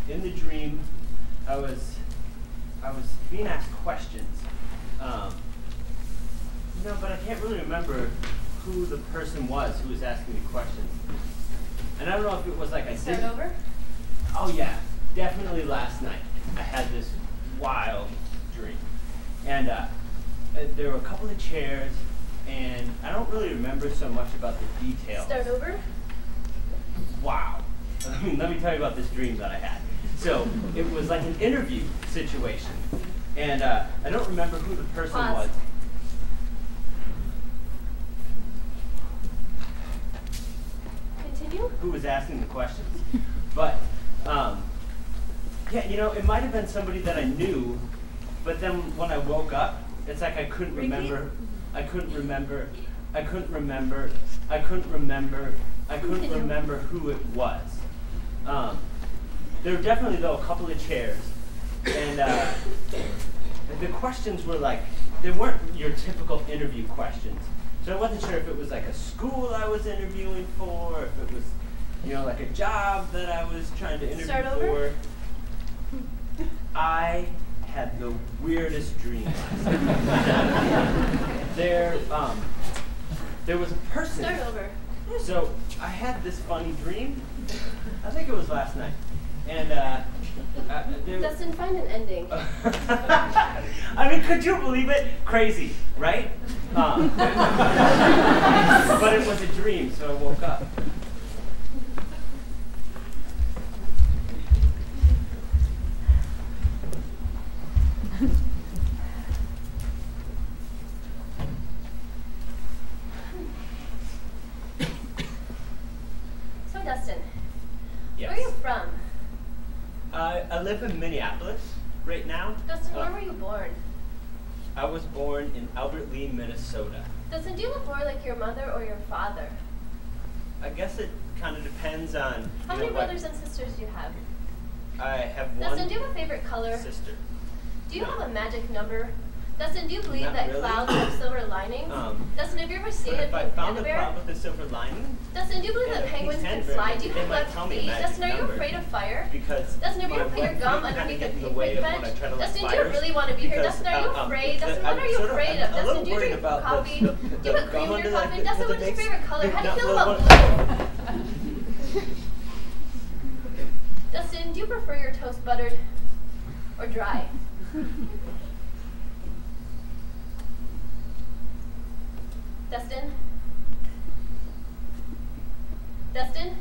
in the dream, I was being asked questions. But I can't really remember who the person was who was asking me questions. And I don't know if it was like I did. Start over? Oh yeah, definitely last night. I had this wild dream. And there were a couple of chairs, and I don't really remember so much about the details. Start over? Wow. Let me tell you about this dream that I had. So it was like an interview situation. And I don't remember who the person was. Continue? Who was asking the questions. But, yeah, it might have been somebody that I knew, but then when I woke up, it's like I couldn't remember who it was. There were definitely, though, a couple of chairs, and the questions were like, they weren't your typical interview questions. So I wasn't sure if it was like a school I was interviewing for, or if it was, like a job that I was trying to interview for. I had the weirdest dream last night. There was a person. Start over. So I had this funny dream. I think it was last night. And Dustin, find an ending. I mean, could you believe it? Crazy, right? But it was a dream, so I woke up. So, Dustin, Yes. where are you from? I live in Minneapolis right now. Dustin, where were you born? I was born in Albert Lea, Minnesota. Dustin, do you look more like your mother or your father? I guess it kind of depends on. How many brothers and sisters do you have? I have one. Dustin, do you have a favorite color? Sister. Do you have a magic number? Dustin, do you believe Not that really. clouds have silver linings? Dustin, have you ever seen a If I pink found panda a bear? cloud with a silver lining, Dustin, do you believe and that a pink penguins can panda fly? bear, Do you they have might left tell me a feet? magic Dustin, are you number. afraid of fire? because Dustin, have you my ever put your feet gum kinda underneath get a in the pink way weight of bench? when I try to light Dustin, do you fires, really want to be here? because, Dustin, are you afraid? Dustin, I'm what are you sort of- afraid I'm of? a little Dustin, do you worried drink about coffee? the Do you put cream gum in your under coffee? the Dustin, what's your base. favorite color? How do you Not feel really about one- blue? Dustin, do you prefer your toast buttered or dry? Dustin? Dustin?